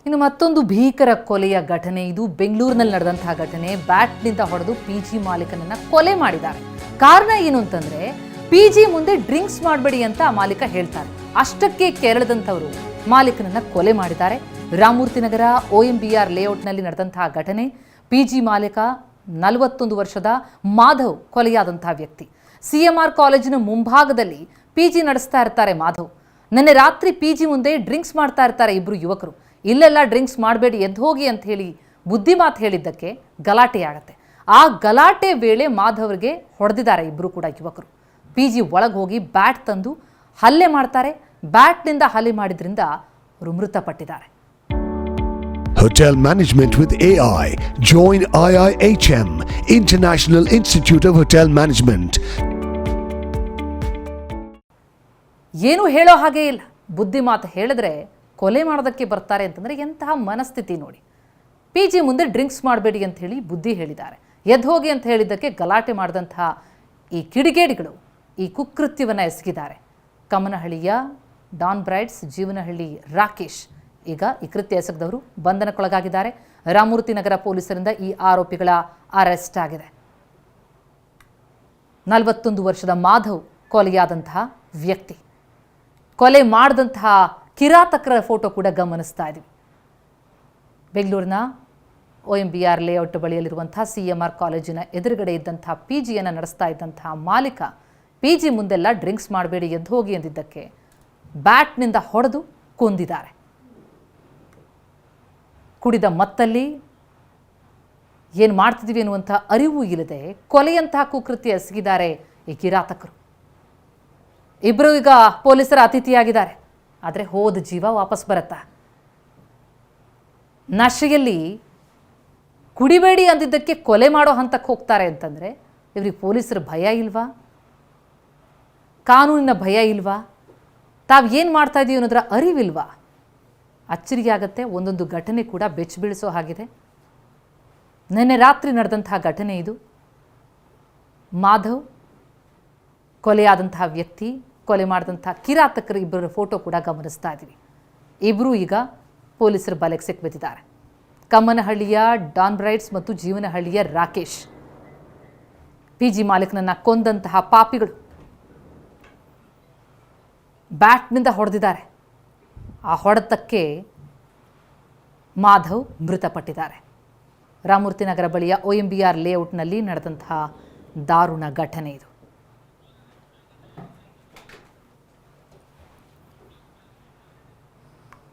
ಇನ್ನು ಮತ್ತೊಂದು ಭೀಕರ ಕೊಲೆಯ ಘಟನೆ ಇದು. ಬೆಂಗಳೂರಿನಲ್ಲಿ ನಡೆದಂತಹ ಘಟನೆ. ಬ್ಯಾಟ್ನಿಂದ ಹೊಡೆದು ಪಿಜಿ ಮಾಲೀಕನನ್ನ ಕೊಲೆ ಮಾಡಿದ್ದಾರೆ. ಕಾರಣ ಏನು ಅಂತಂದ್ರೆ, ಪಿಜಿ ಮುಂದೆ ಡ್ರಿಂಕ್ಸ್ ಮಾಡಬೇಡಿ ಅಂತ ಆ ಮಾಲೀಕ ಹೇಳ್ತಾರೆ. ಅಷ್ಟಕ್ಕೆ ಕೆರಳದಂಥವರು ಮಾಲೀಕನನ್ನ ಕೊಲೆ ಮಾಡಿದ್ದಾರೆ. ರಾಮಮೂರ್ತಿ ನಗರ OMBR ಲೇಔಟ್ನಲ್ಲಿ ನಡೆದಂತಹ ಘಟನೆ. ಪಿಜಿ ಮಾಲೀಕ 41 ವರ್ಷದ ಮಾಧವ್ ಕೊಲೆಯಾದಂತಹ ವ್ಯಕ್ತಿ. CMR ಕಾಲೇಜಿನ ಮುಂಭಾಗದಲ್ಲಿ ಪಿಜಿ ನಡೆಸ್ತಾ ಇರ್ತಾರೆ ಮಾಧವ್. ನಿನ್ನೆ ರಾತ್ರಿ ಪಿಜಿ ಮುಂದೆ ಡ್ರಿಂಕ್ಸ್ ಮಾಡ್ತಾ ಇರ್ತಾರೆ ಇಬ್ರು ಯುವಕರು. ಇಲ್ಲೆಲ್ಲ ಡ್ರಿಂಕ್ಸ್ ಮಾಡಬೇಡಿ, ಎದ್ದು ಹೋಗಿ ಅಂತ ಹೇಳಿ ಬುದ್ಧಿ ಮಾತು ಹೇಳಿದ್ದಕ್ಕೆ ಗಲಾಟೆ ಆಗುತ್ತೆ. ಆ ಗಲಾಟೆ ವೇಳೆ ಮಾಧವ್ರಿಗೆ ಹೊಡೆದಿದ್ದಾರೆ ಇಬ್ರು ಕೂಡ ಯುವಕರು. ಪಿಜಿ ಒಳಗೆ ಹೋಗಿ ಬ್ಯಾಟ್ ತಂದು ಹಲ್ಲೆ ಮಾಡ್ತಾರೆ. ಬ್ಯಾಟ್ನಿಂದ ಹಲ್ಲೆ ಮಾಡಿದ್ರಿಂದ ಅವರು ಮೃತಪಟ್ಟಿದ್ದಾರೆ. Hotel Management with AI. Join IIHM, International Institute of Hotel Management. ಏನು ಹೇಳೋ ಹಾಗೆ ಇಲ್ಲ. ಬುದ್ಧಿ ಮಾತು ಹೇಳಿದ್ರೆ ಕೊಲೆ ಮಾಡೋದಕ್ಕೆ ಬರ್ತಾರೆ ಅಂತಂದರೆ ಎಂತಹ ಮನಸ್ಥಿತಿ ನೋಡಿ. ಪಿಜಿ ಮುಂದೆ ಡ್ರಿಂಕ್ಸ್ ಮಾಡಬೇಡಿ ಅಂತ ಹೇಳಿ ಬುದ್ಧಿ ಹೇಳಿದ್ದಾರೆ. ಎದ್ದು ಹೋಗಿ ಅಂತ ಹೇಳಿದ್ದಕ್ಕೆ ಗಲಾಟೆ ಮಾಡಿದಂತಹ ಈ ಕಿಡಿಗೇಡಿಗಳು ಈ ಕುಕೃತ್ಯವನ್ನು ಎಸಗಿದ್ದಾರೆ. ಕಮ್ಮನಹಳ್ಳಿಯ ಡಾನ್ ಬ್ರೈಡ್ಸ್, ಜೀವನಹಳ್ಳಿ ರಾಕೇಶ್ ಈಗ ಈ ಕೃತ್ಯ ಎಸಗಿದವರು ಬಂಧನಕ್ಕೊಳಗಾಗಿದ್ದಾರೆ. ರಾಮಮೂರ್ತಿ ನಗರ ಪೊಲೀಸರಿಂದ ಈ ಆರೋಪಿಗಳ ಅರೆಸ್ಟ್ ಆಗಿದೆ. 41 ವರ್ಷದ ಮಾಧವ್ ಕೊಲೆಯಾದಂತಹ ವ್ಯಕ್ತಿ. ಕೊಲೆ ಮಾಡಿದಂತಹ ಕಿರಾತಕರ ಫೋಟೋ ಕೂಡ ಗಮನಿಸ್ತಾ ಇದ್ದೀವಿ. ಬೆಂಗಳೂರಿನ OMBR ಲೇಔಟ್ ಬಳಿಯಲ್ಲಿರುವಂತಹ CMR ಕಾಲೇಜಿನ ಎದುರುಗಡೆ ಇದ್ದಂತಹ ಪಿಜಿಯನ್ನು ನಡೆಸ್ತಾ ಇದ್ದಂತಹ ಮಾಲೀಕ ಪಿಜಿ ಮುಂದೆಲ್ಲ ಡ್ರಿಂಕ್ಸ್ ಮಾಡಬೇಡಿ, ಎದ್ದು ಹೋಗಿ ಎಂದಿದ್ದಕ್ಕೆ ಬ್ಯಾಟ್ನಿಂದ ಹೊಡೆದು ಕೊಂದಿದ್ದಾರೆ. ಕುಡಿದ ಮತ್ತಲ್ಲಿ ಏನು ಮಾಡ್ತಿದ್ದೀವಿ ಅನ್ನುವಂಥ ಅರಿವು ಇಲ್ಲದೆ ಕೊಲೆಯಂತಹ ಕುಕೃತ್ಯ ಎಸಗಿದ್ದಾರೆ ಈ ಕಿರಾತಕರು. ಇಬ್ಬರು ಈಗ ಪೊಲೀಸರ ಅತಿಥಿಯಾಗಿದ್ದಾರೆ. ಆದರೆ ಹೋದ ಜೀವ ವಾಪಸ್ ಬರುತ್ತಾ? ನಶೆಯಲ್ಲಿ ಕುಡಿಬೇಡಿ ಅಂದಿದ್ದಕ್ಕೆ ಕೊಲೆ ಮಾಡೋ ಹಂತಕ್ಕೆ ಹೋಗ್ತಾರೆ ಅಂತಂದರೆ ಇವ್ರಿಗೆ ಪೊಲೀಸರ ಭಯ ಇಲ್ವಾ? ಕಾನೂನಿನ ಭಯ ಇಲ್ವಾ? ತಾವು ಏನು ಮಾಡ್ತಾ ಇದ್ದೀವಿ ಅನ್ನೋದರ ಅರಿವಿಲ್ವಾ? ಅಚ್ಚರಿಗೆ ಆಗುತ್ತೆ. ಒಂದೊಂದು ಘಟನೆ ಕೂಡ ಬೆಚ್ಚ ಬೀಳಿಸೋ ಹಾಗಿದೆ. ನಿನ್ನೆ ರಾತ್ರಿ ನಡೆದಂತಹ ಘಟನೆ ಇದು. ಮಾಧವ್ ಕೊಲೆಯಾದಂತಹ ವ್ಯಕ್ತಿ, ಕೊಲೆ ಮಾಡಿದಂತಹ ಕಿರಾತಕರು ಇಬ್ಬರ ಫೋಟೋ ಕೂಡ ಗಮನಿಸ್ತಾ ಇದ್ದೀವಿ. ಇಬ್ಬರು ಈಗ ಪೊಲೀಸರ ಬಲೆಗೆ ಸಿಕ್ಕಿಬಿದ್ದಿದ್ದಾರೆ. ಕಮ್ಮನಹಳ್ಳಿಯ ಡಾನ್ ಬ್ರೈಡ್ಸ್ ಮತ್ತು ಜೀವನಹಳ್ಳಿಯ ರಾಕೇಶ್ ಪಿಜಿ ಮಾಲೀಕನನ್ನು ಕೊಂದಂತಹ ಪಾಪಿಗಳು ಬ್ಯಾಟ್ನಿಂದ ಹೊಡೆದಿದ್ದಾರೆ. ಆ ಹೊಡೆತಕ್ಕೆ ಮಾಧವ್ ಮೃತಪಟ್ಟಿದ್ದಾರೆ. ರಾಮಮೂರ್ತಿ ನಗರ ಬಳಿಯ OMBR ಲೇಔಟ್ನಲ್ಲಿ ನಡೆದಂತಹ ದಾರುಣ ಘಟನೆ ಇದು.